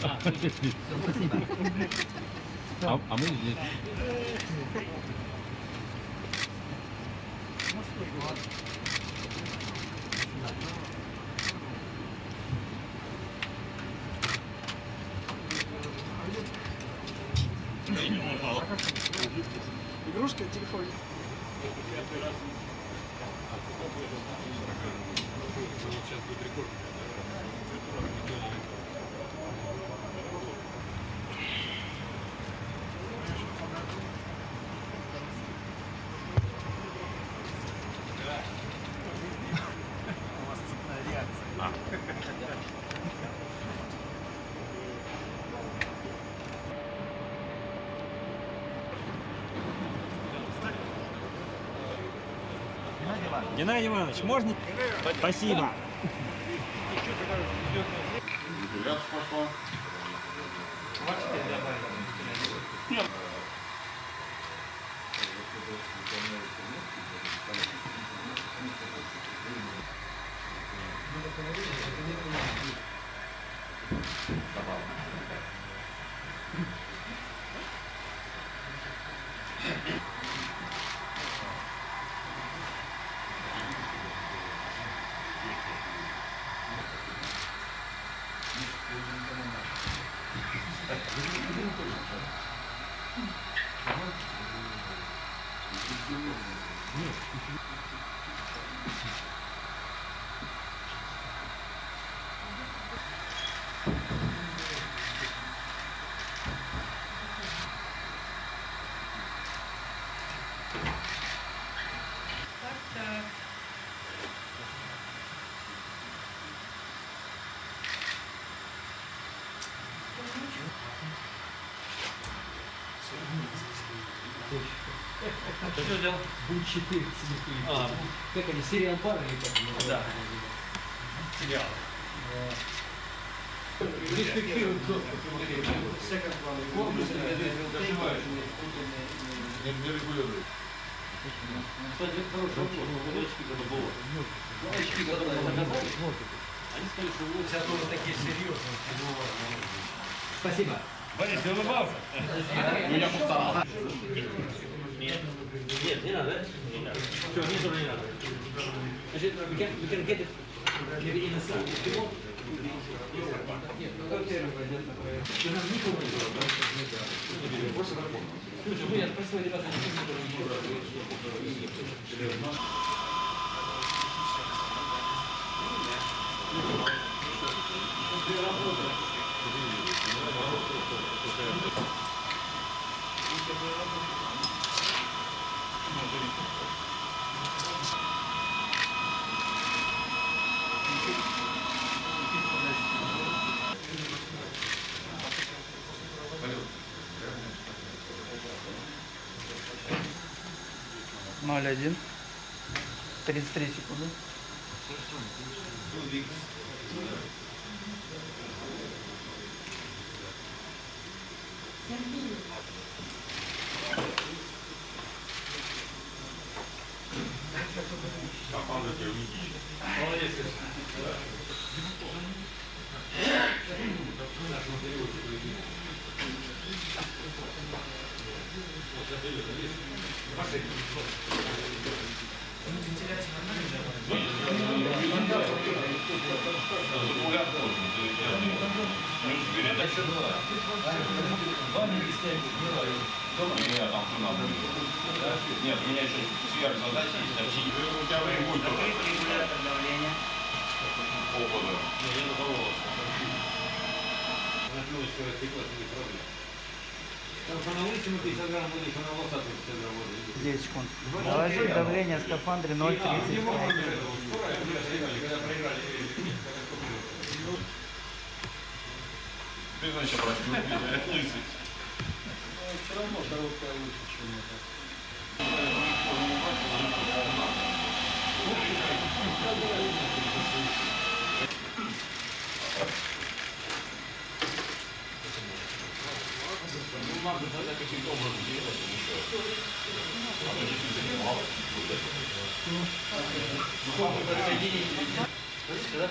Спасибо. А мы здесь. Игрушка, телефон. Сейчас будет рекорд. У вас цепная реакция. Геннадий Иванович, можно? Спасибо. Пошла. Что делал? Б4. Как они, сериал пары или как? Да. Сериал. Респектируют доступ. Не регулирует. Кстати, это хороший вопрос. Очки когда было. Очки когда показали. Они сказали, что вы сейчас тоже такие серьезные. Спасибо. Борис, ты улыбался? Ну я постарался. Нет, не надо. Не надо. Все, мне тоже не надо. Значит, we can get it maybe in a second. If you want. Слушай, ну я спросил ребята, (0,1). 33 секунды. молодец. Нет, у меня еще сверхзадача есть. У тебя время будет Регулятор давления. опыта. Я задумывался. Напилось, что растеклось, не проблема. Потому что на улице мы 50 грамм воды, что на волосах 50 грамм воды. 9 секунд. Доложить давление в скафандре 0,35. Ты, значит, лысый. Все равно короткая лучше, чем это. Ну, надо тогда каким-то образом делать еще. Сколько подсоединить? Скажите, да?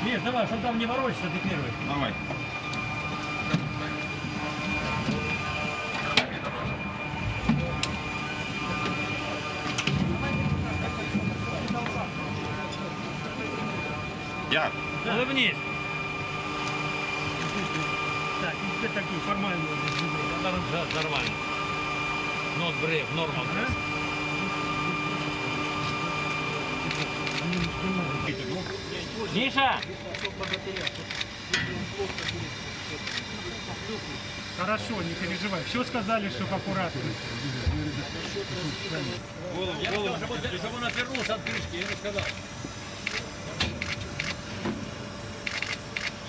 Миш, давай, чтобы там не ворочаться, ты первый. Давай. Я. Улыбнись. Так, и такую формальную. Нормально. Not brave, normal. Миша! Хорошо, не переживай. Все сказали, что аккуратно. Я сказал, чтобы он отвернулся от крышки, я ему сказал.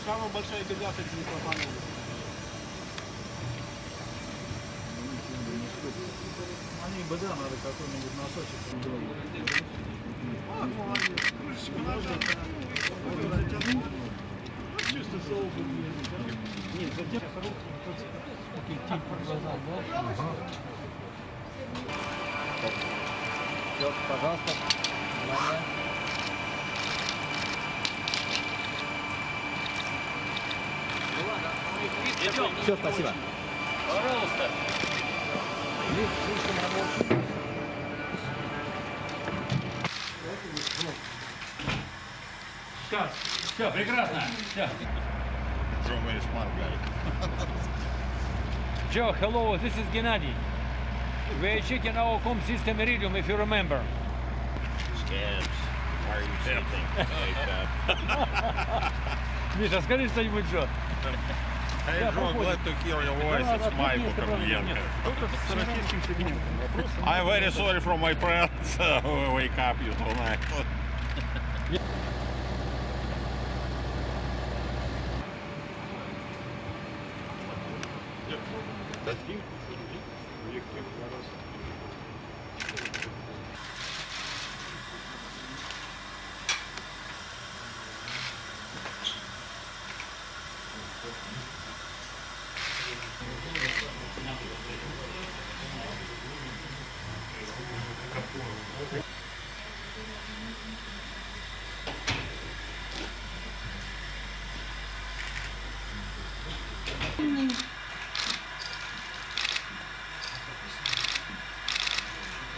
Самая большая беда с этими клапанами. Они бы, да, надо какой-нибудь носочек. Крышечку нажать, затянуть. Чисто соусом. Нет, затянуть. Такие типа глаза, да? Все, пожалуйста. Все, спасибо. Пожалуйста. Все, прекрасно. Все. Joe, hello, this is Gennady. We are checking our com system Iridium, if you remember. Scabs. Why are you saying things like that? Миша, скажи что-нибудь, Джо. Hey, Joe, glad to hear your voice. It's Mike Kornienko. I'm very sorry for my friends who wake up you tonight.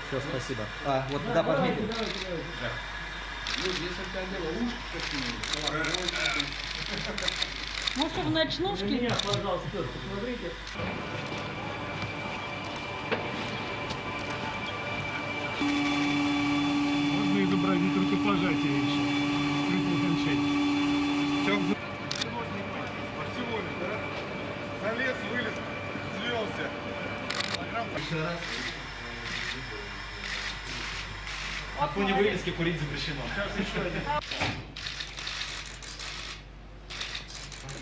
Все, спасибо. А, вот туда подметил. Может, в ночнушке? Меня, пожалуйста, посмотрите. Можно изобразить рукопожатие еще. Скрытое окончание. Все. Всего лишь, да? Залез, вылез, свелся. Еще раз. На фоне вывески курить запрещено. Сейчас еще один.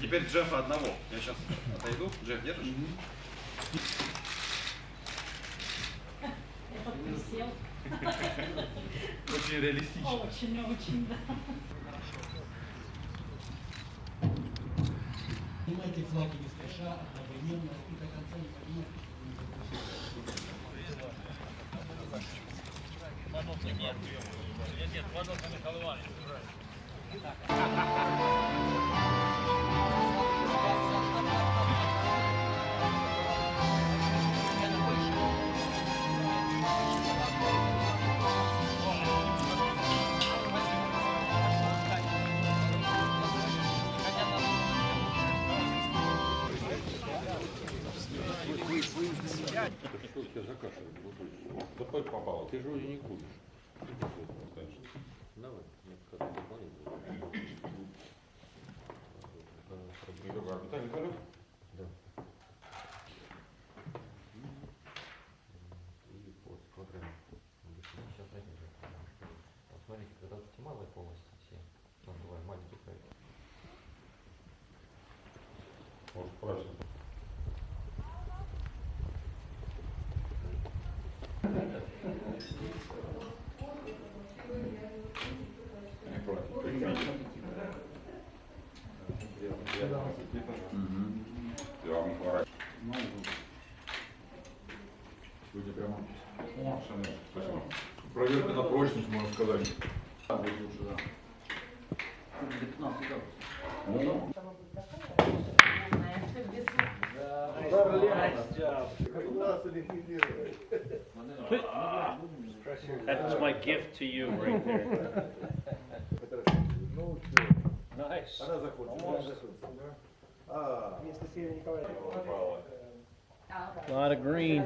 Теперь Джеффа одного. Я сейчас отойду. Джефф, держишь? Я подписел. Очень реалистично. Очень, да. Снимайте флаги не спеша, одновременно и до конца не поднимайте. Нет, Падалка Mikhail Иванович. Что у тебя закашивает? Запой попало, ты же уже не куришь. Давай, мне как-то орбитальный. Да. И вот смотрим. Сейчас найдем. Смотрите, когда тут малая полость, все. Там бывают маленькие проекты. Может, правильно. Проверка на прочность, можно сказать. That's my gift to you right there. Nice. A lot of green.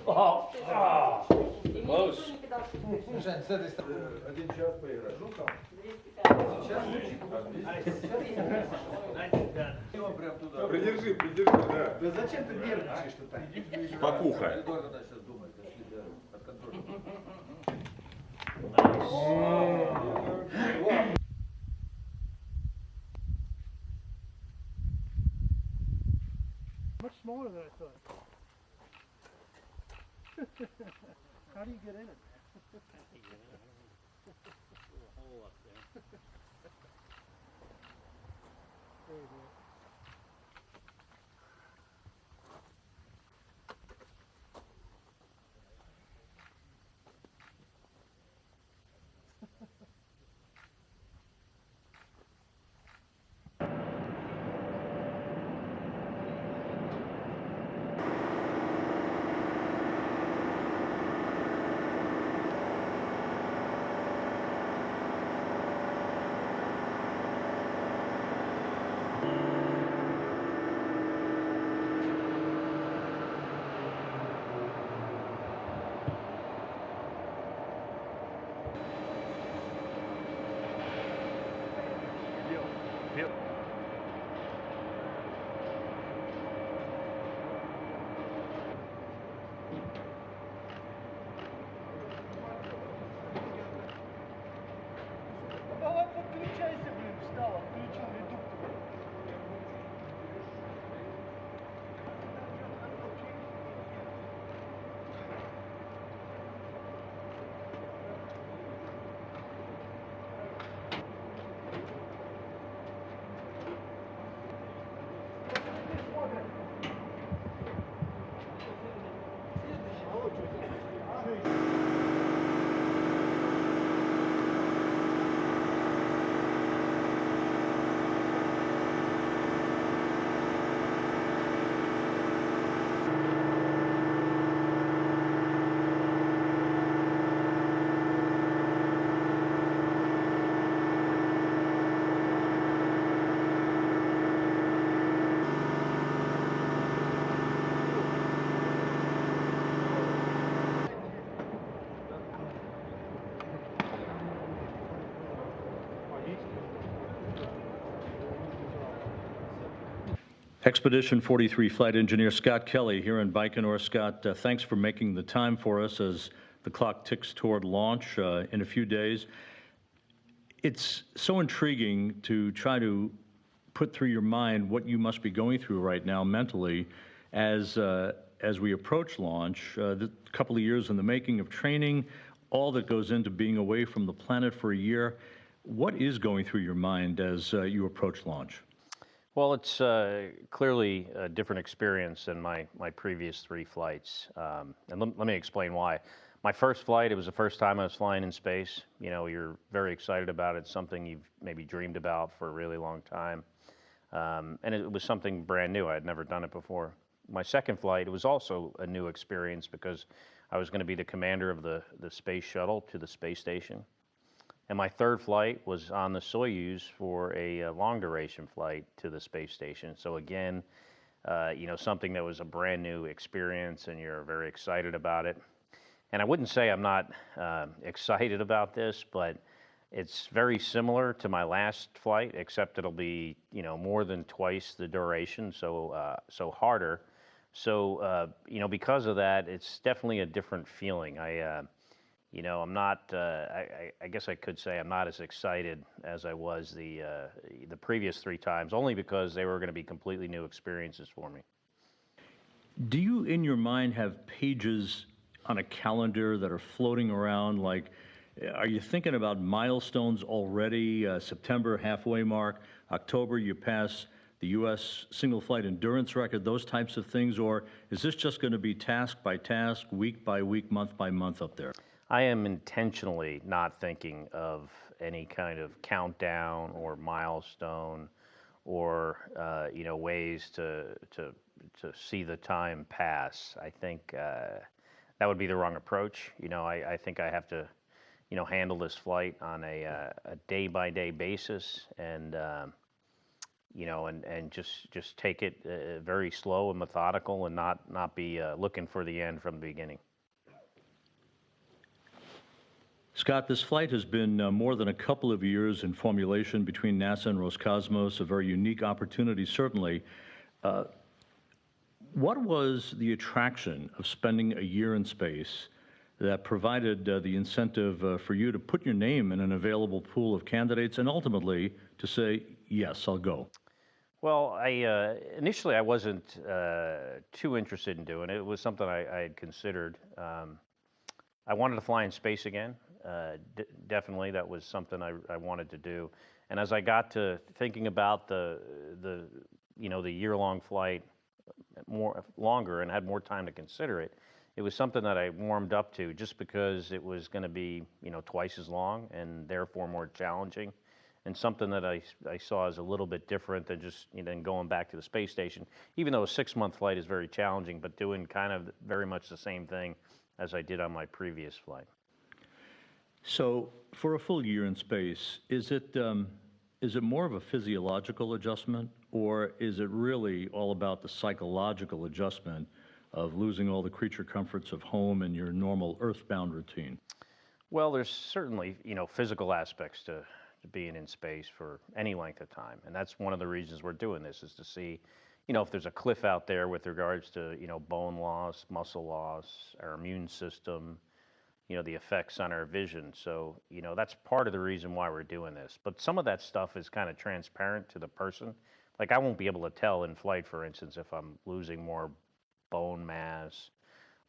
Oh, close. Один час поиграть. Придержи, да. Да зачем ты нервничаешь-то так? Спокуха. Much smaller than I thought. How do you get in it? There you go. Подключайся, блин, встал, отключил редуктор. Expedition 43 Flight Engineer Scott Kelly here in Baikonur. Scott, thanks for making the time for us as the clock ticks toward launch in a few days. It's so intriguing to try to put through your mind what you must be going through right now mentally as we approach launch. The couple of years in the making of training, all that goes into being away from the planet for a year. What is going through your mind as you approach launch? Well, it's clearly a different experience than my previous 3 flights. And let me explain why. My first flight, it was the first time I was flying in space. You know, you're very excited about it. It's something you've maybe dreamed about for a really long time. And it was something brand new. I had never done it before. My second flight, it was also a new experience because I was going to be the commander of the space shuttle to the space station. And my third flight was on the Soyuz for a long duration flight to the space station. So again, you know, something that was a brand new experience and you're very excited about it. And I wouldn't say I'm not excited about this, but it's very similar to my last flight, except it'll be, you know, more than twice the duration, so so harder. So, you know, because of that, it's definitely a different feeling. You know, I'm not. I guess I could say I'm not as excited as I was the previous 3 times, only because they were going to be completely new experiences for me. Do you, in your mind, have pages on a calendar that are floating around? Like, are you thinking about milestones already? September halfway mark, October you pass the U.S. single flight endurance record, those types of things, or is this just going to be task by task, week by week, month by month up there? I am intentionally not thinking of any kind of countdown or milestone or you know, ways to see the time pass. I think that would be the wrong approach. You know, I think I have to, you know, handle this flight on a day-by-day basis, and you know, and just take it very slow and methodical, and not be looking for the end from the beginning. Scott, this flight has been more than a couple of years in formulation between NASA and Roscosmos, a very unique opportunity, certainly. What was the attraction of spending a year in space that provided the incentive for you to put your name in an available pool of candidates and ultimately to say, yes, I'll go? Well, initially I wasn't too interested in doing it. It was something I had considered. I wanted to fly in space again. Definitely, that was something I wanted to do. And as I got to thinking about the you know, the year-long flight longer and had more time to consider it, it was something that I warmed up to, just because it was going to be, you know, twice as long and therefore more challenging, and something that I saw as a little bit different than just, you know, going back to the space station. Even though a 6-month flight is very challenging, but doing kind of very much the same thing as I did on my previous flight. So, for a full year in space, is it more of a physiological adjustment, or is it really all about the psychological adjustment of losing all the creature comforts of home and your normal earthbound routine? Well, there's certainly, you know, physical aspects to being in space for any length of time, and that's one of the reasons we're doing this, is to see, you know, if there's a cliff out there with regards to, you know, bone loss, muscle loss, our immune system, you know, the effects on our vision. So, you know, that's part of the reason why we're doing this. But some of that stuff is kind of transparent to the person. Like, I won't be able to tell in flight, for instance, if I'm losing more bone mass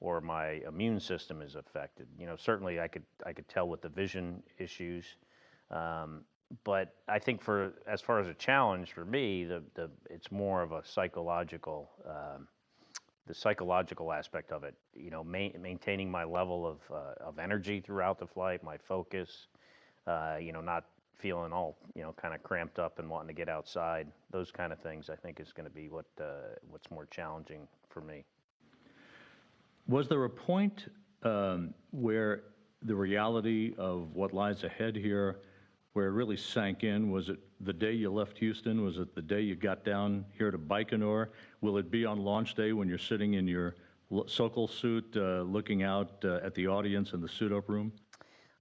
or my immune system is affected. You know, certainly I could tell with the vision issues. But I think as far as a challenge for me, it's more of a psychological, the psychological aspect of it. You know, maintaining my level of energy throughout the flight, my focus. You know, not feeling all, you know, kind of cramped up and wanting to get outside. Those kind of things, I think, is going to be what's more challenging for me. Was there a point where the reality of what lies ahead here, where it really sank in? Was it the day you left Houston? Was it the day you got down here to Baikonur? Will it be on launch day when you're sitting in your Sokol suit looking out at the audience in the suit-up room?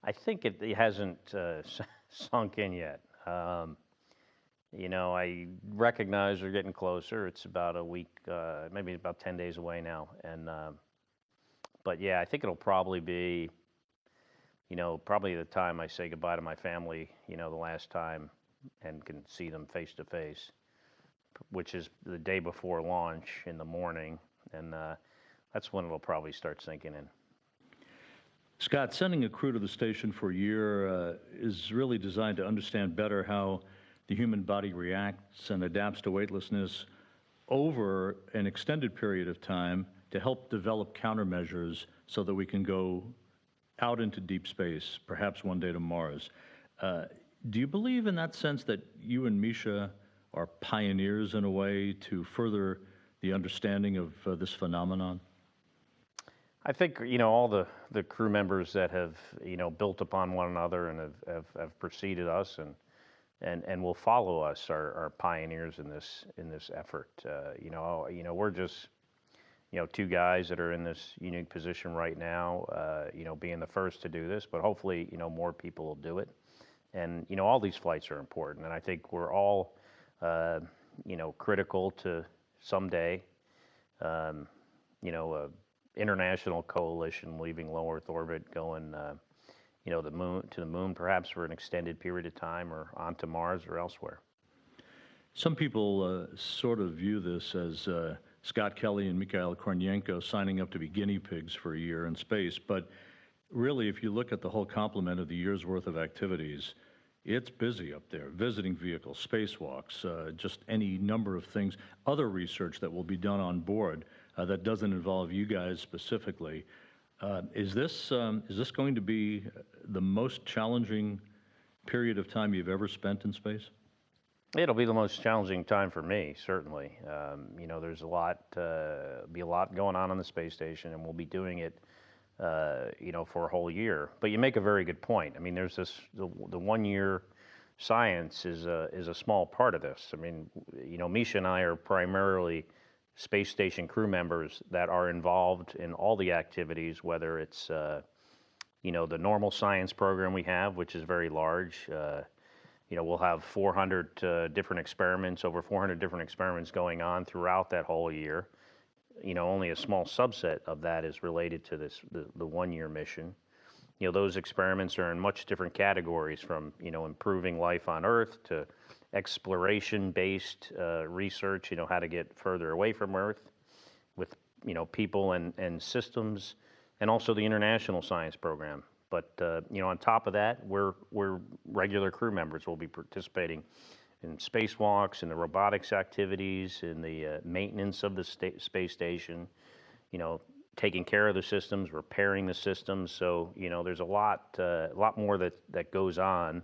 I think it hasn't sunk in yet. You know, I recognize we're getting closer. It's about a week, maybe about 10 days away now. And but yeah, I think it'll probably be, you know, probably the time I say goodbye to my family, you know, the last time, and can see them face to face, which is the day before launch in the morning. And that's when it'll probably start sinking in. Scott, sending a crew to the station for a year is really designed to understand better how the human body reacts and adapts to weightlessness over an extended period of time, to help develop countermeasures so that we can go out into deep space, perhaps one day to Mars. Do you believe in that sense that you and Misha are pioneers in a way to further the understanding of this phenomenon? I think, all the crew members that have, built upon one another and have preceded us and will follow us are pioneers in this effort. We're just, two guys that are in this unique position right now, being the first to do this, but hopefully, more people will do it. And, all these flights are important. And I think we're all, critical to someday, international coalition leaving low Earth orbit, going, the moon, perhaps for an extended period of time, or onto Mars or elsewhere. Some people sort of view this as Scott Kelly and Mikhail Kornienko signing up to be guinea pigs for a year in space. But really, if you look at the whole complement of the year's worth of activities, it's busy up there. Visiting vehicles, spacewalks, just any number of things, other research that will be done on board that doesn't involve you guys specifically. Is this going to be the most challenging period of time you've ever spent in space? It'll be the most challenging time for me, certainly. There's be a lot going on the space station, and we'll be doing it, for a whole year. But you make a very good point. I mean, there's the 1 year science is a small part of this. I mean, Misha and I are primarily space station crew members that are involved in all the activities, whether it's, the normal science program we have, which is very large. We'll have 400 different experiments, over 400 different experiments going on throughout that whole year. Only a small subset of that is related to the 1 year mission. Those experiments are in much different categories, from, improving life on Earth to exploration-based research, how to get further away from Earth with, people and systems, and also the international science program. But, on top of that, we're regular crew members. We'll be participating in spacewalks, in the robotics activities, in the maintenance of the space station, taking care of the systems, repairing the systems. So, there's a lot more that goes on,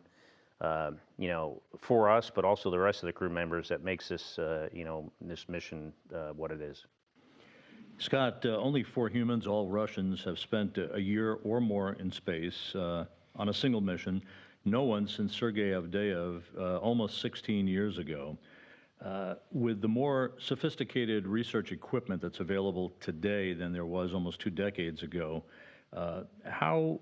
for us, but also the rest of the crew members, that makes this, this mission what it is. Scott, only 4 humans, all Russians, have spent a year or more in space on a single mission. No one since Sergei Avdeyev almost 16 years ago. With the more sophisticated research equipment that's available today than there was almost 2 decades ago, how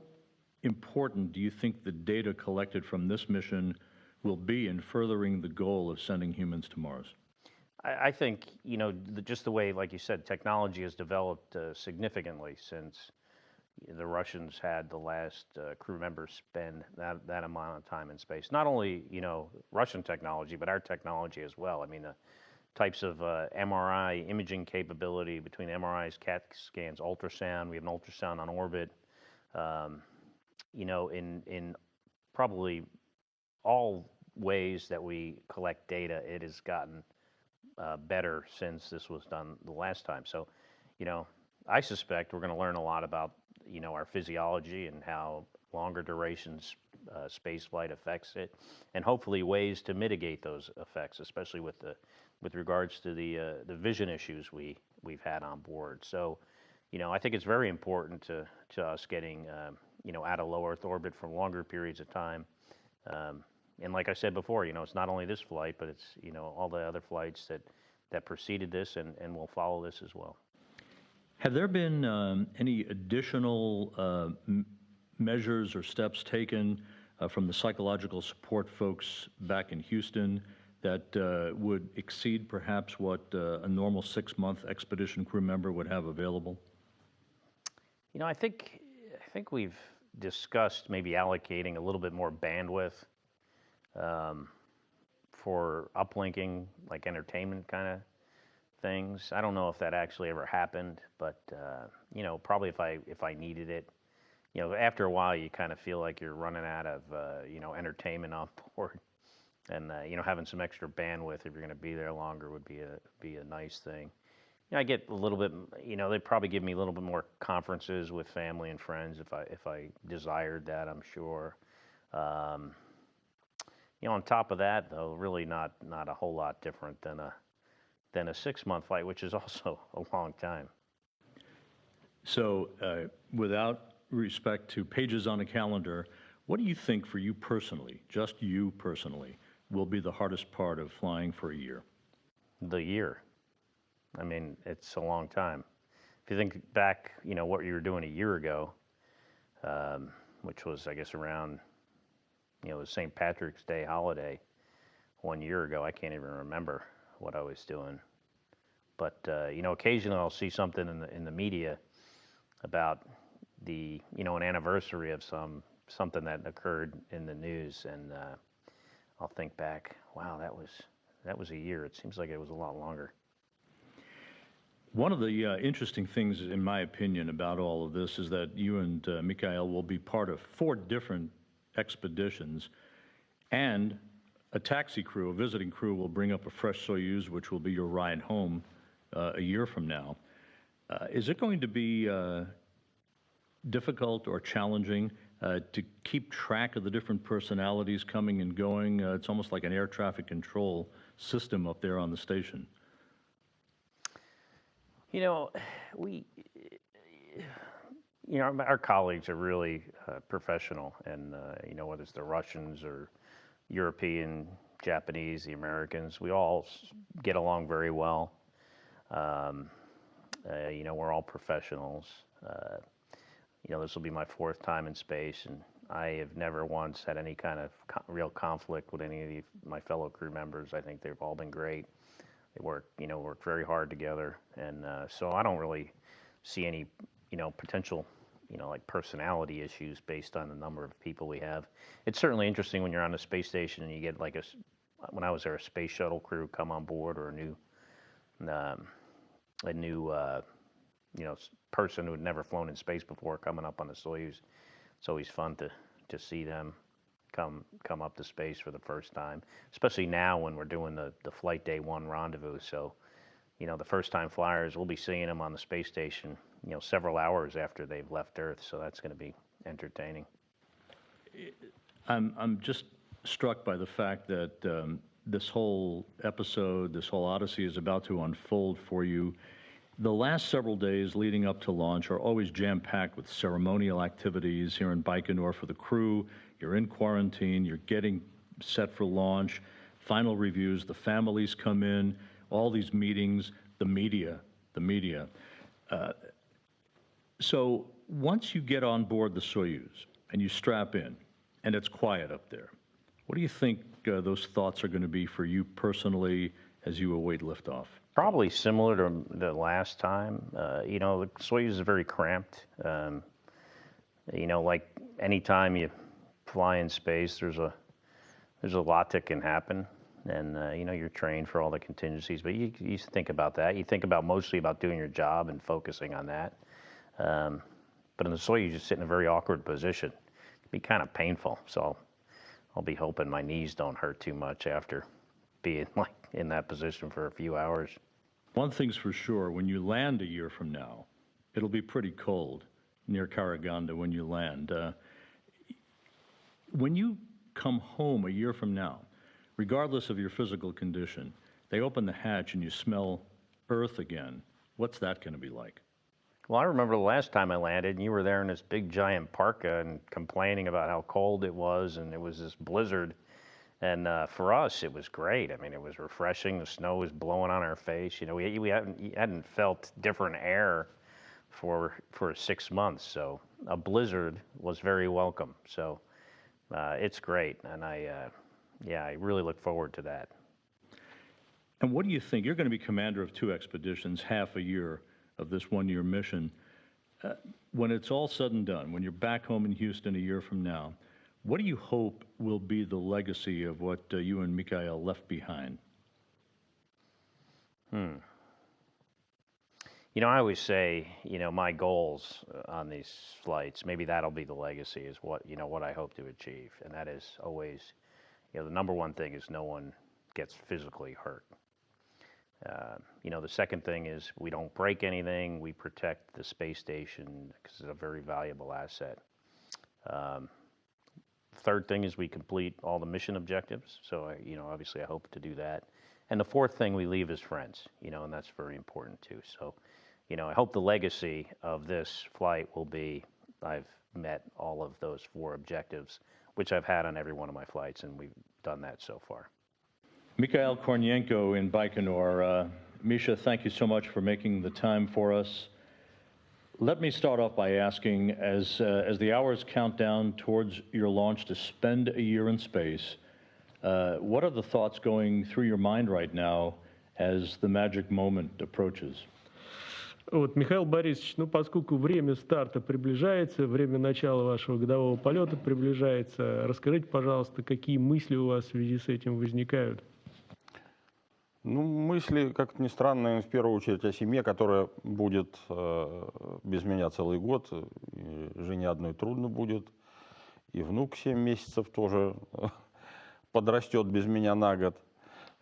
important do you think the data collected from this mission will be in furthering the goal of sending humans to Mars? I think, just the way, like you said, technology has developed significantly since the Russians had the last crew members spend that amount of time in space. Not only, Russian technology, but our technology as well. I mean, the types of MRI imaging capability between MRIs, CAT scans, ultrasound. We have an ultrasound on orbit. In probably all ways that we collect data, it has gotten better since this was done the last time. So, I suspect we're going to learn a lot about, our physiology and how longer durations space flight affects it, and hopefully ways to mitigate those effects, especially with regards to the vision issues we've had on board. So, I think it's very important to us getting, out of low Earth orbit for longer periods of time. And like I said before, it's not only this flight, but it's, all the other flights that preceded this and will follow this as well. Have there been any additional measures or steps taken from the psychological support folks back in Houston that would exceed perhaps what a normal 6-month expedition crew member would have available? I think we've discussed maybe allocating a little bit more bandwidth for uplinking, like entertainment kind of things. I don't know if that actually ever happened, but probably if I needed it, after a while you kind of feel like you're running out of entertainment on board, and having some extra bandwidth if you're going to be there longer would be a nice thing. I get a little bit, they'd probably give me a little bit more conferences with family and friends if I desired that, I'm sure. On top of that, though, really not a whole lot different than a 6-month flight, which is also a long time. So, without respect to pages on a calendar, what do you think for you personally, just you personally, will be the hardest part of flying for a year? The year. I mean, it's a long time. If you think back, what you were doing a year ago, which was, I guess, around, the St. Patrick's Day holiday 1 year ago, I can't even remember what I was doing. But, occasionally I'll see something in the media about an anniversary of something that occurred in the news, and I'll think back, wow, that was a year. It seems like it was a lot longer. One of the interesting things, in my opinion, about all of this is that you and Mikhail will be part of 4 different expeditions, and a taxi crew, a visiting crew, will bring up a fresh Soyuz, which will be your ride home a year from now. Is it going to be difficult or challenging to keep track of the different personalities coming and going? It's almost like an air traffic control system up there on the station. Our colleagues are really professional, and whether it's the Russians or European, Japanese, the Americans, we all get along very well. We're all professionals. This will be my 4th time in space, and I have never once had any kind of real conflict with any of my fellow crew members. I think they've all been great. They work very hard together, and so I don't really see any, potential, like personality issues based on the number of people we have. It's certainly interesting when you're on the space station and you get like when I was there, a space shuttle crew come on board, or a new person who had never flown in space before coming up on the Soyuz. It's always fun to see them come up to space for the first time, especially now when we're doing the flight day 1 rendezvous. So, the first time flyers, we'll be seeing them on the space station, several hours after they've left Earth. So that's going to be entertaining. I'm just struck by the fact that this whole episode, this whole odyssey is about to unfold for you. The last several days leading up to launch are always jam-packed with ceremonial activities here in Baikonur for the crew. You're in quarantine, you're getting set for launch, final reviews, the families come in, all these meetings, the media. So once you get on board the Soyuz and you strap in and it's quiet up there, what do you think those thoughts are going to be for you personally as you await liftoff? Probably similar to the last time. The Soyuz is very cramped. Like any time you fly in space, there's a lot that can happen, and you're trained for all the contingencies. But you think about that. You think mostly about doing your job and focusing on that. But in the Soyuz, you sit in a very awkward position. It can be kind of painful. So I'll be hoping my knees don't hurt too much after being like in that position for a few hours. One thing's for sure, when you land a year from now, it'll be pretty cold near Karaganda when you land. When you come home a year from now, regardless of your physical condition, they open the hatch and you smell Earth again. What's that going to be like? Well, I remember the last time I landed, and you were there in this big giant parka and complaining about how cold it was, and it was this blizzard. And for us, it was great. I mean, it was refreshing. The snow was blowing on our face. We hadn't felt different air for 6 months. So a blizzard was very welcome. So it's great, and I really look forward to that. And what do you think? You're going to be commander of 2 expeditions, half a year of this 1-year mission. When it's all said and done, when you're back home in Houston a year from now, what do you hope will be the legacy of what you and Mikhail left behind? I always say, my goals on these flights, maybe that'll be the legacy, is what I hope to achieve. And that is always, the number one thing is no one gets physically hurt. The second thing is we don't break anything. We protect the space station because it's a very valuable asset. Third thing is we complete all the mission objectives. So, obviously I hope to do that. And the fourth thing we leave is friends, and that's very important too. So, I hope the legacy of this flight will be I've met all of those 4 objectives, which I've had on every one of my flights, and we've done that so far. Mikhail Kornienko in Baikonur. Misha, thank you so much for making the time for us. Let me start off by asking, as the hours count down towards your launch to spend a year in space, what are the thoughts going through your mind right now as the magic moment approaches? Вот, Михаил Борисович, поскольку время старта приближается, время начала вашего годового полета приближается, расскажите, пожалуйста, какие мысли у вас в связи с этим возникают? Мысли, как ни странно, наверное, в первую очередь о семье, которая будет без меня целый год. И жене одной трудно будет. И внук 7 месяцев тоже подрастет без меня на год.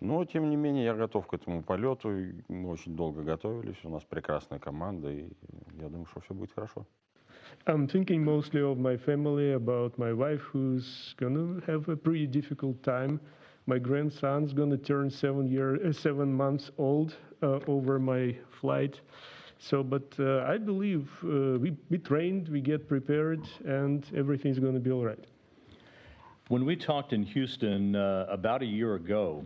Но, тем не менее, я готов к этому полету. Мы очень долго готовились. У нас прекрасная команда. И я думаю, что все будет хорошо. I'm thinking mostly of my family, about my wife, who's going to have a pretty difficult time. My grandson's going to turn 7 months old over my flight. So, but I believe we trained, we get prepared, and everything's going to be all right. When we talked in Houston about a year ago,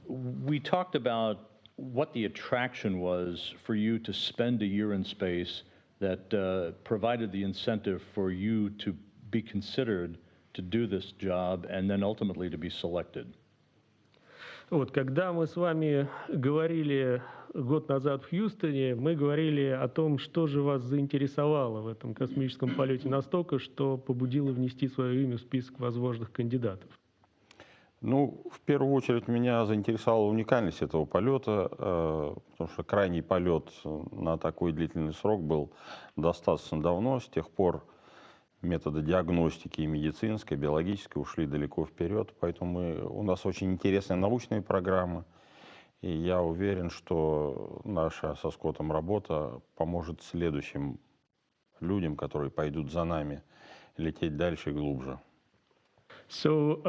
we talked about what the attraction was for you to spend a year in space that provided the incentive for you to be considered to do this job and then ultimately to be selected. Вот, когда мы с вами говорили год назад в Хьюстоне, мы говорили о том, что же вас заинтересовало в этом космическом полете настолько, что побудило внести свое имя в список возможных кандидатов. В первую очередь меня заинтересовала уникальность этого полета, потому что крайний полет на такой длительный срок был достаточно давно, с тех пор методы диагностики и медицинской, биологической ушли далеко вперед, поэтому у нас очень интересные научные программы, и я уверен, что наша со Скоттом работа поможет следующим людям, которые пойдут за нами, лететь дальше и глубже. So,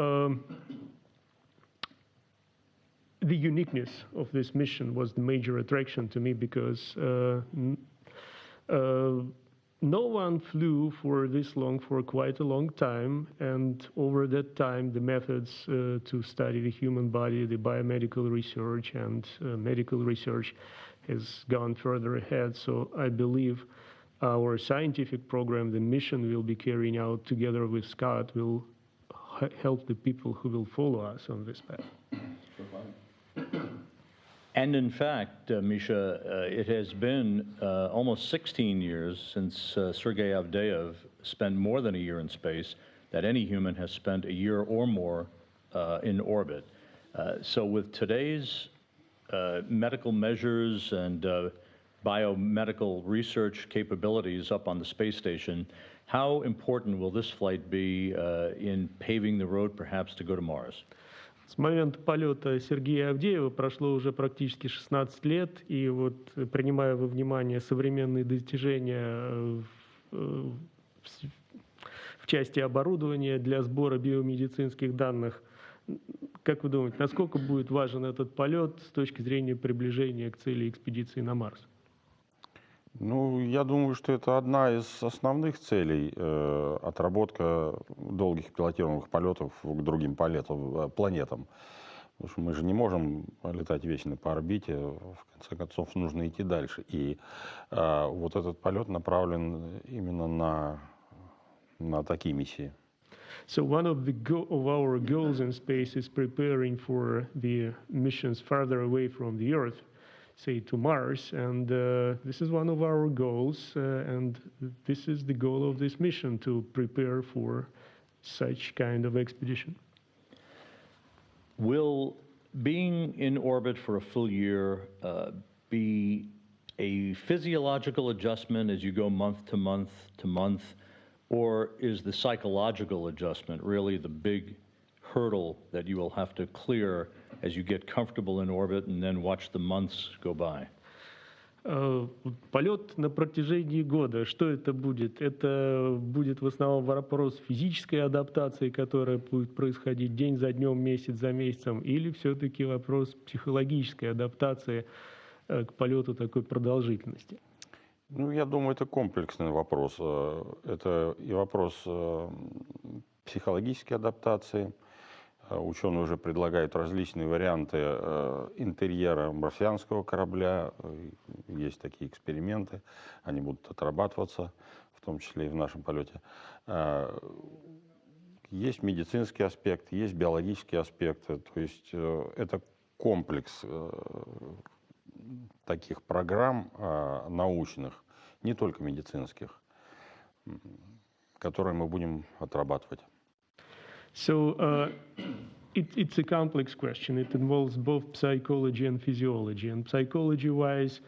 the uniqueness of this mission was the major attraction to me because no one flew for this long, for quite a long time, and over that time the methods to study the human body, the biomedical research and medical research has gone further ahead. So I believe our scientific program, the mission we'll be carrying out together with Scott, will help the people who will follow us on this path. And in fact, Misha, it has been almost 16 years since Sergei Avdeyev spent more than a year in space, that any human has spent a year or more in orbit. So with today's medical measures and biomedical research capabilities up on the space station, how important will this flight be in paving the road perhaps to go to Mars? С момента полета Сергея Авдеева прошло уже практически 16 лет, и вот принимая во внимание современные достижения в части оборудования для сбора биомедицинских данных, как вы думаете, насколько будет важен этот полет с точки зрения приближения к цели экспедиции на Марс? Я думаю, что это одна из основных целей, отработка долгих пилотируемых полетов к другим планетам. Потому что мы же не можем летать вечно по орбите, в конце концов нужно идти дальше. И вот этот полет направлен именно на такие миссии. So one of our goals in space is preparing for the missions farther away from the Earth, say to Mars, and this is one of our goals, and this is the goal of this mission, to prepare for such kind of expedition. Will being in orbit for a full year be a physiological adjustment as you go month to month to month, or is the psychological adjustment really the big hurdle that you will have to clear as you get comfortable in orbit and then watch the months go by? Полет на протяжении года, что это будет? Это будет в основном вопрос физической адаптации, которая будет происходить день за днем, месяц за месяцем, или все-таки вопрос психологической адаптации к полету такой продолжительности? Ну, я думаю, это комплексный вопрос. Это и вопрос психологической адаптации. Ученые уже предлагают различные варианты интерьера марсианского корабля. Есть такие эксперименты, они будут отрабатываться, в том числе и в нашем полете. Есть медицинский аспект, есть биологические аспекты. То есть это комплекс таких программ научных, не только медицинских, которые мы будем отрабатывать. So it's a complex question. It involves both psychology and physiology. And psychology-wise,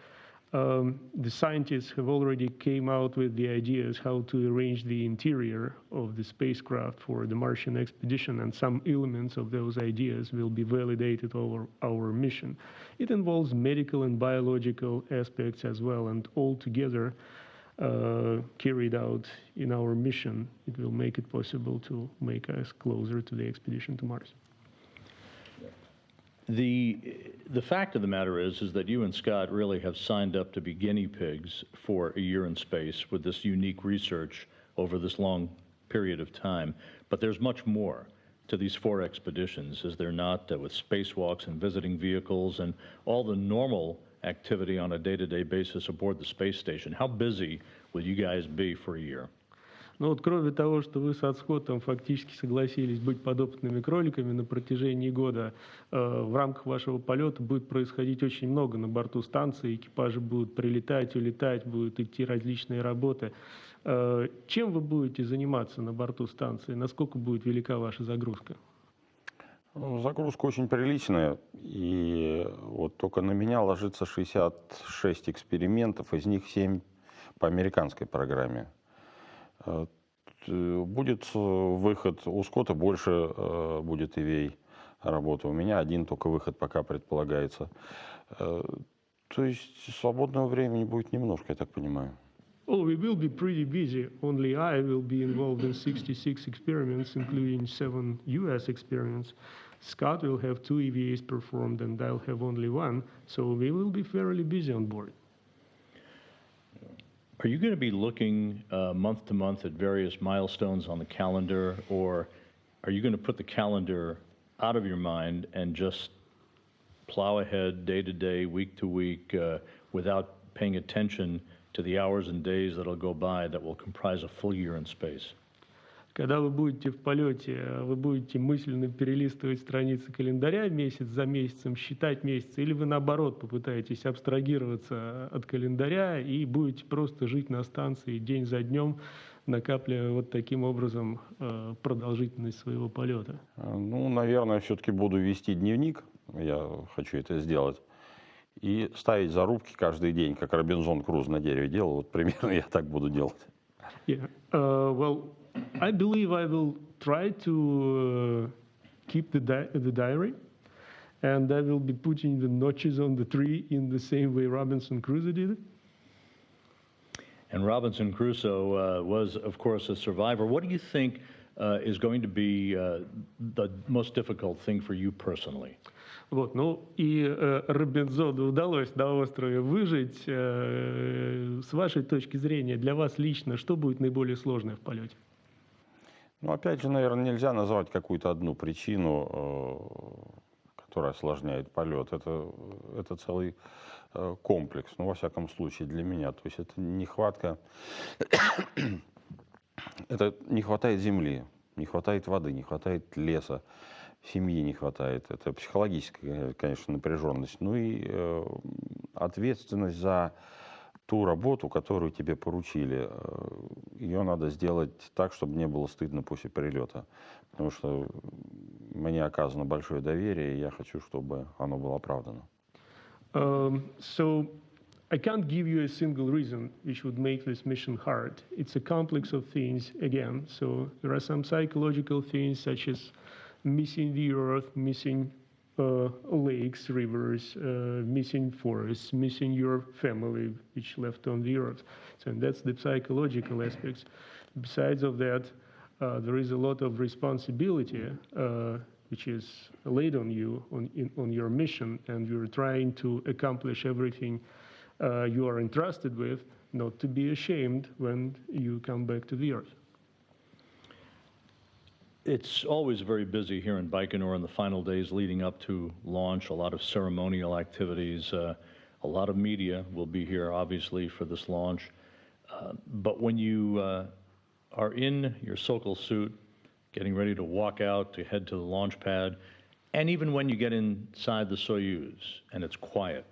the scientists have already came out with the ideas how to arrange the interior of the spacecraft for the Martian expedition, and some elements of those ideas will be validated over our mission. It involves medical and biological aspects as well, and all together carried out in our mission, it will make it possible to make us closer to the expedition to Mars. The fact of the matter is that you and Scott really have signed up to be guinea pigs for a year in space with this unique research over this long period of time. But there's much more to these 4 expeditions, is there not, with spacewalks and visiting vehicles and all the normal activity on a day-to-day basis aboard the space station? How busy will you guys be for a year? Ну вот кроме того, что вы с Сcott'ом фактически согласились быть подопытными кроликами на протяжении года, в рамках вашего полета будет происходить очень много на борту станции, экипажи будут прилетать, улетать, будут идти различные работы. Чем вы будете заниматься на борту станции? Насколько будет велика ваша загрузка? Загрузка очень приличная, и вот только на меня ложится 66 экспериментов, из них 7 по американской программе. Будет выход, у Скотта больше будет EVA работы, у меня один только выход пока предполагается. То есть свободного времени будет немножко, я так понимаю. Oh, we will be pretty busy. Only I will be involved in 66 experiments, including 7 US experiments. Scott will have 2 EVAs performed, and I'll have only 1, so we will be fairly busy on board. Are you going to be looking month to month at various milestones on the calendar, or are you going to put the calendar out of your mind and just plow ahead day to day, week to week, without paying attention to the hours and days that'll go by that will comprise a full year in space? Когда вы будете в полете, вы будете мысленно перелистывать страницы календаря месяц за месяцем, считать месяцы, или вы наоборот попытаетесь абстрагироваться от календаря и будете просто жить на станции день за днем, накапливая вот таким образом продолжительность своего полета? Ну, наверное, все-таки буду вести дневник, я хочу это сделать, и ставить зарубки каждый день, как Робинзон Круз на дереве делал, вот примерно я так буду делать. Yeah. Well, I believe I will try to keep the diary, and I will be putting the notches on the tree in the same way Robinson Crusoe did it. And Robinson Crusoe was, of course, a survivor. What do you think is going to be the most difficult thing for you personally? Вот, ну и Робинзону удалось на острове выжить. С вашей точки зрения, для вас лично, что будет наиболее сложное в полете? Ну, опять же, наверное, нельзя назвать какую-то одну причину, которая осложняет полет. Это целый комплекс, ну, во всяком случае, для меня. То есть это нехватка, это не хватает земли, не хватает воды, не хватает леса, семьи не хватает. Это психологическая, конечно, напряженность. Ну и ответственность за ту работу, которую тебе поручили. Ее надо сделать так, чтобы не было стыдно после прилета. Потому что мне оказано большое доверие, и я хочу, чтобы оно было оправдано. So I can't give you a single reason which would make this mission hard. It's a complex of things, again. So there are some psychological things such as missing the Earth, missing lakes, rivers, missing forests, missing your family, which left on the Earth. So that's the psychological aspects. Besides of that, there is a lot of responsibility which is laid on you on your mission, and you're trying to accomplish everything you are entrusted with, not to be ashamed when you come back to the Earth. It's always very busy here in Baikonur in the final days leading up to launch, a lot of ceremonial activities. A lot of media will be here, obviously, for this launch. But when you are in your Sokol suit, getting ready to walk out to head to the launch pad, and even when you get inside the Soyuz and it's quiet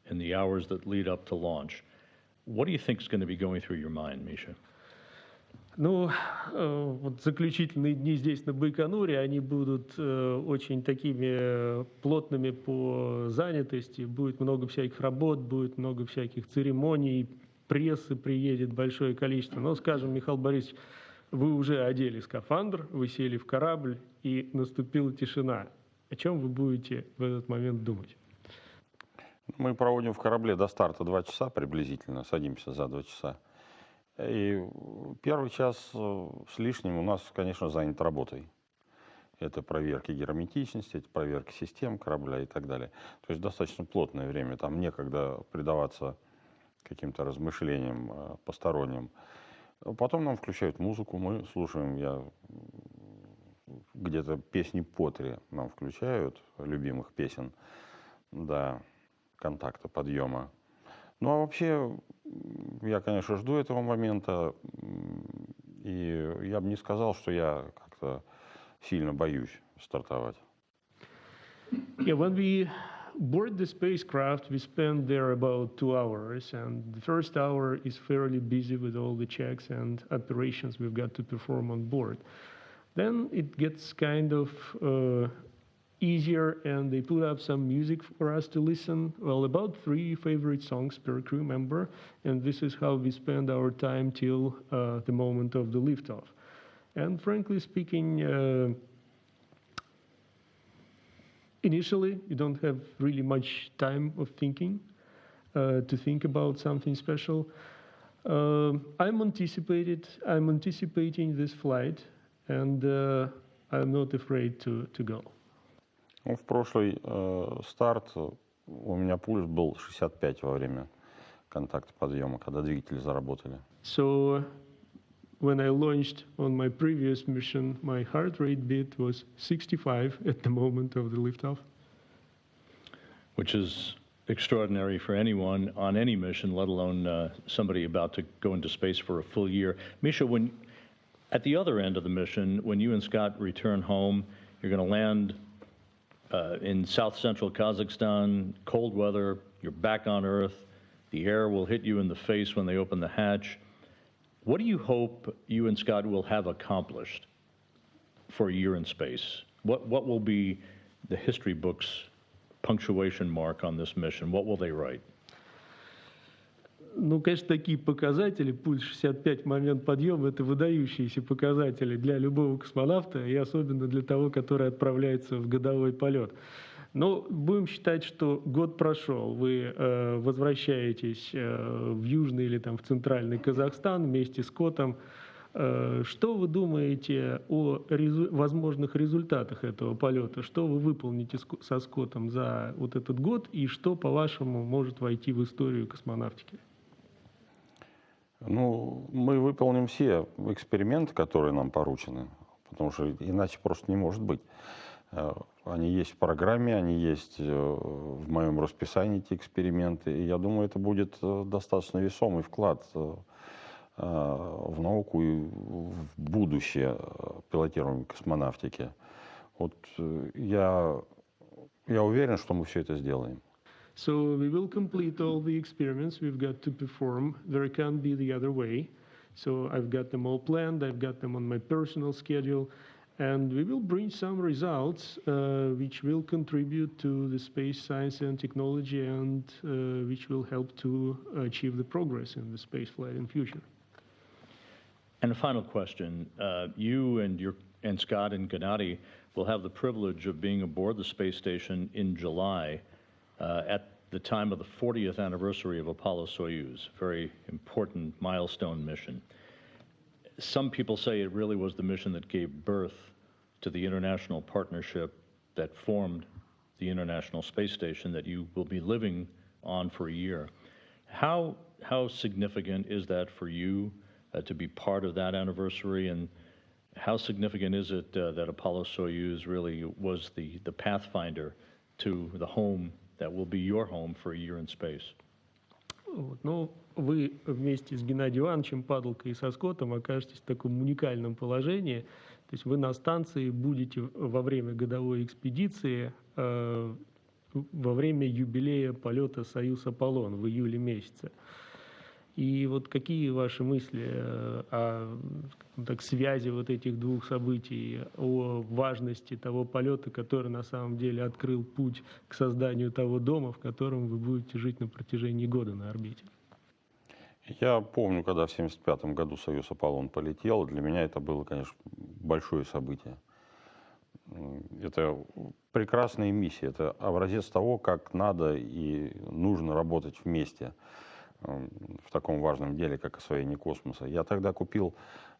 in the hours that lead up to launch, what do you think is going to be going through your mind, Misha? Ну, вот заключительные дни здесь, на Байконуре, они будут очень такими плотными по занятости. Будет много всяких работ, будет много всяких церемоний, прессы приедет большое количество. Но, скажем, Михаил Борисович, вы уже одели скафандр, вы сели в корабль, и наступила тишина. О чем вы будете в этот момент думать? Мы проводим в корабле до старта 2 часа приблизительно, садимся за 2 часа. И первый час с лишним у нас, конечно, занят работой. Это проверки герметичности, это проверки систем корабля и так далее. То есть достаточно плотное время, там некогда предаваться каким-то размышлениям посторонним. Потом нам включают музыку, мы слушаем, где-то песни по 3 нам включают, любимых песен, до контакта, подъема. Ну, а вообще, я, конечно, жду этого момента, и я бы не сказал, что я как-то сильно боюсь стартовать. Yeah, when we board the spacecraft, we spend there about 2 hours, and the first hour is fairly busy with all the checks and operations we've got to perform on board. Then it gets kind of easier, and they put up some music for us to listen. Well, about 3 favorite songs per crew member, and this is how we spend our time till the moment of the liftoff. And frankly speaking, initially, you don't have really much time of thinking to think about something special. I'm anticipating this flight, and I'm not afraid to go. Ну, в прошлый старт у меня пульс был 65 во время контакта подъема, когда двигатели заработали. So when I launched on my previous mission, my heart rate beat was 65 at the moment of the liftoff. Which is extraordinary for anyone on any mission, let alone somebody about to go into space for a full year. Misha, at the other end of the mission, when you and Scott return home, you're going to land in south-central Kazakhstan, cold weather, you're back on Earth, the air will hit you in the face when they open the hatch. What do you hope you and Scott will have accomplished for a year in space? What will be the history books' punctuation mark on this mission? What will they write? Ну, конечно, такие показатели, пульс 65, момент подъема, это выдающиеся показатели для любого космонавта, и особенно для того, который отправляется в годовой полет. Но будем считать, что год прошел, вы возвращаетесь в южный или там в центральный Казахстан вместе с Котом. Что вы думаете о возможных результатах этого полета? Что вы выполните со Скоттом за вот этот год, и что, по-вашему, может войти в историю космонавтики? Ну, мы выполним все эксперименты, которые нам поручены, потому что иначе просто не может быть. Они есть в программе, они есть в моем расписании, эти эксперименты, и я думаю, это будет достаточно весомый вклад в науку и в будущее пилотируемой космонавтики. Вот я уверен, что мы все это сделаем. So we will complete all the experiments we've got to perform. There can't be the other way. So I've got them all planned. I've got them on my personal schedule. And we will bring some results which will contribute to the space science and technology, and which will help to achieve the progress in the space flight in future. And a final question. You and Scott and Gennady will have the privilege of being aboard the space station in July at the time of the 40th anniversary of Apollo-Soyuz, very important milestone mission. Some people say it really was the mission that gave birth to the international partnership that formed the International Space Station that you will be living on for a year. How significant is that for you to be part of that anniversary, and how significant is it that Apollo-Soyuz really was the pathfinder to the home that will be your home for a year in space? Ну, вы вместе с Геннадием Ивановичем, Падалкой и со Скоттом окажетесь в таком уникальном положении. То есть вы на станции будете во время годовой экспедиции, во время юбилея полета «Союз-Аполлон» в июле месяце. И вот какие ваши мысли о связи вот этих двух событий, о важности того полета, который на самом деле открыл путь к созданию того дома, в котором вы будете жить на протяжении года на орбите? Я помню, когда в 1975 году «Союз-Аполлон» полетел, для меня это было, конечно, большое событие. Это прекрасная миссия, это образец того, как надо и нужно работать вместе в таком важном деле, как освоение космоса. Я тогда купил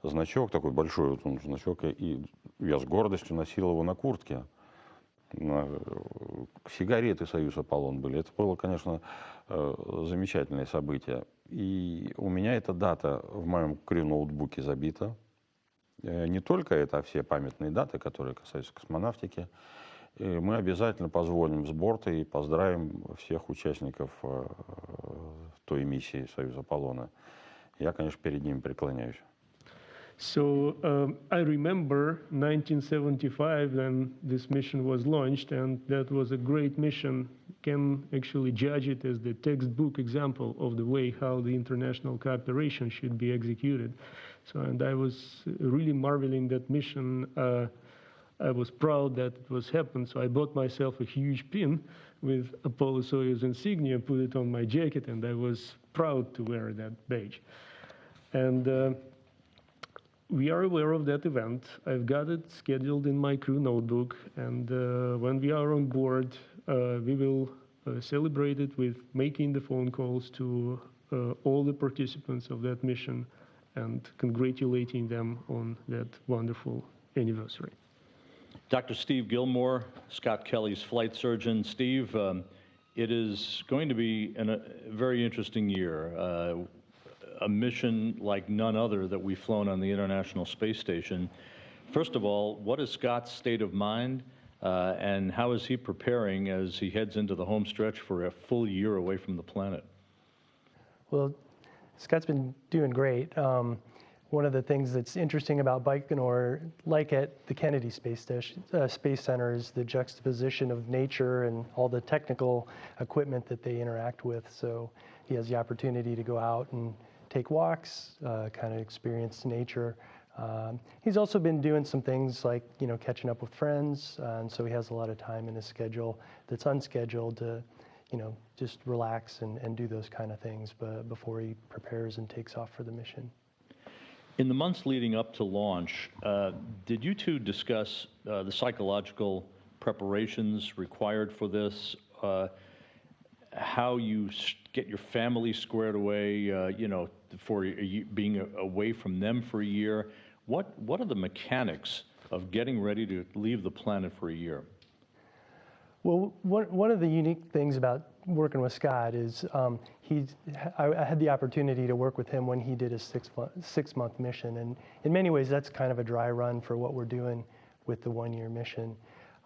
значок, такой большой вот он, значок, и я с гордостью носил его на куртке. Сигареты «Союз-Аполлон» были. Это было, конечно, замечательное событие. И у меня эта дата в моем крю-ноутбуке забита. Не только это, а все памятные даты, которые касаются космонавтики. И мы обязательно позвоним с борта и поздравим всех участников той миссии «Союз-Аполлона». Я, конечно, перед ними преклоняюсь. So I remember 1975 when this mission was launched, and that was a great mission. Can actually judge it as the textbook example of the way how the international cooperation should be executed. So, and I was really marveling that mission. I was proud that it was happened, so I bought myself a huge pin with Apollo-Soyuz insignia, put it on my jacket, and I was proud to wear that badge. And we are aware of that event. I've got it scheduled in my crew notebook, and when we are on board, we will celebrate it with making the phone calls to all the participants of that mission and congratulating them on that wonderful anniversary. Dr. Steve Gilmore, Scott Kelly's flight surgeon. Steve, it is going to be a very interesting year. A mission like none other that we've flown on the International Space Station. First of all, what is Scott's state of mind, and how is he preparing as he heads into the home stretch for a full year away from the planet? Well, Scott's been doing great. One of the things that's interesting about Baikonur, like at the Kennedy Space Center, is the juxtaposition of nature and all the technical equipment that they interact with. So he has the opportunity to go out and take walks, kind of experience nature. He's also been doing some things like, catching up with friends, and so he has a lot of time in his schedule that's unscheduled to, just relax and do those kind of things before he prepares and takes off for the mission. In the months leading up to launch, did you two discuss the psychological preparations required for this? How you get your family squared away, for being away from them for a year? What are the mechanics of getting ready to leave the planet for a year? Well, one of the unique things about working with Scott is I had the opportunity to work with him when he did his six-month mission, and in many ways that's kind of a dry run for what we're doing with the one-year mission.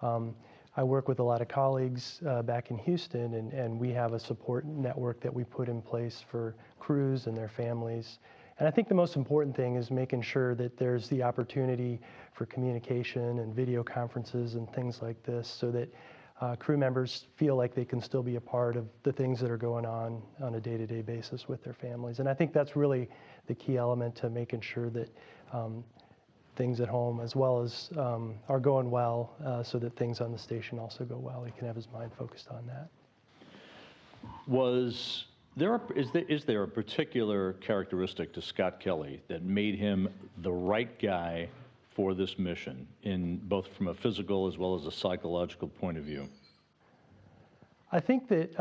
I work with a lot of colleagues back in Houston, and we have a support network that we put in place for crews and their families. And I think the most important thing is making sure that there's the opportunity for communication and video conferences and things like this, so that crew members feel like they can still be a part of the things that are going on a day-to-day basis with their families. And I think that's really the key element to making sure that things at home as well as are going well, so that things on the station also go well. He can have his mind focused on that. Is there a particular characteristic to Scott Kelly that made him the right guy for this mission, in both from a physical as well as a psychological point of view? I think that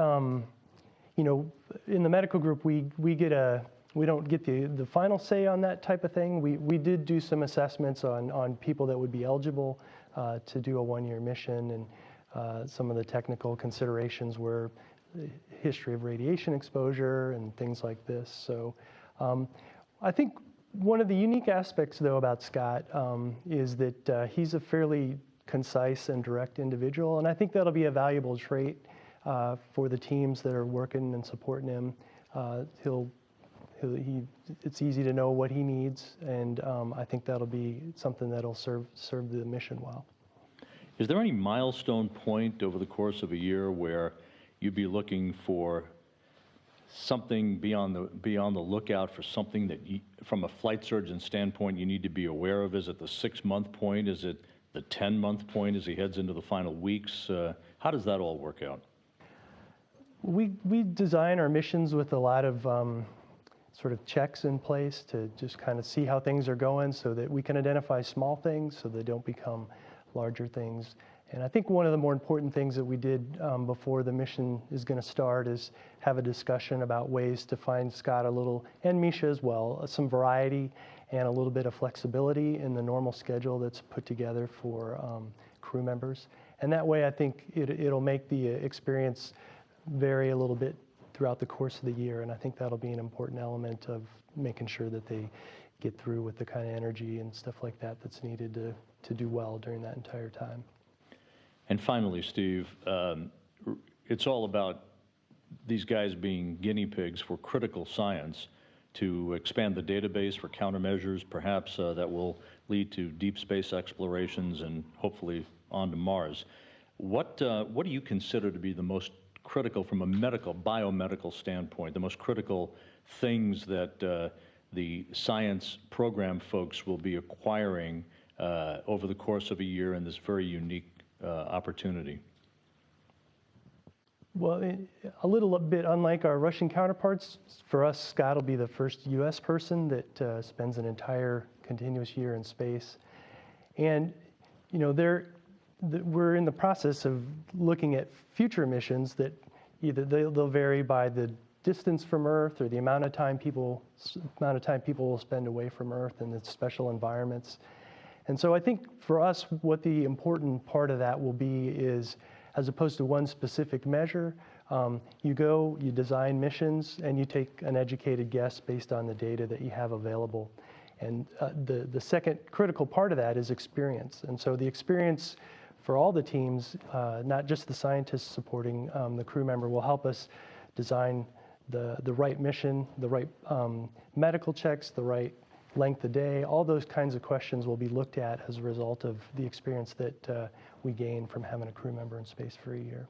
in the medical group we get a we don't get the final say on that type of thing. We did do some assessments on people that would be eligible to do a one-year mission, and some of the technical considerations were the history of radiation exposure and things like this. So I think one of the unique aspects, though, about Scott is that he's a fairly concise and direct individual, and I think that'll be a valuable trait for the teams that are working and supporting him. It's easy to know what he needs, and I think that'll be something that'll serve the mission well. Is there any milestone point over the course of a year where you'd be looking for something, be on the lookout for something that from a flight surgeon standpoint you need to be aware of? Is it the 6-month point? Is it the 10-month point as he heads into the final weeks? How does that all work out? We design our missions with a lot of sort of checks in place to just kind of see how things are going, so that we can identify small things so they don't become larger things. And I think one of the more important things that we did before the mission is going to start is have a discussion about ways to find Scott a little, and Misha as well, some variety and a little bit of flexibility in the normal schedule that's put together for crew members. And that way I think it'll make the experience vary a little bit throughout the course of the year, and I think that'll be an important element of making sure that they get through with the kind of energy and stuff like that that's needed to do well during that entire time. And finally, Steve, it's all about these guys being guinea pigs for critical science to expand the database for countermeasures, perhaps that will lead to deep space explorations and hopefully onto Mars. What do you consider to be the most critical, from a biomedical standpoint, the most critical things that the science program folks will be acquiring over the course of a year in this very unique opportunity? Well, a little bit unlike our Russian counterparts, for us, Scott will be the first U.S. person that spends an entire continuous year in space. And, you know, we're in the process of looking at future missions that either they'll vary by the distance from Earth or the amount of time people will spend away from Earth in the special environments. And so I think for us, what the important part of that will be is, as opposed to one specific measure, you design missions, and you take an educated guess based on the data that you have available. And the second critical part of that is experience. And so the experience for all the teams, not just the scientists supporting the crew member, will help us design the right mission, the right medical checks, the right length of day. All those kinds of questions will be looked at as a result of the experience that we gain from having a crew member in space for a year.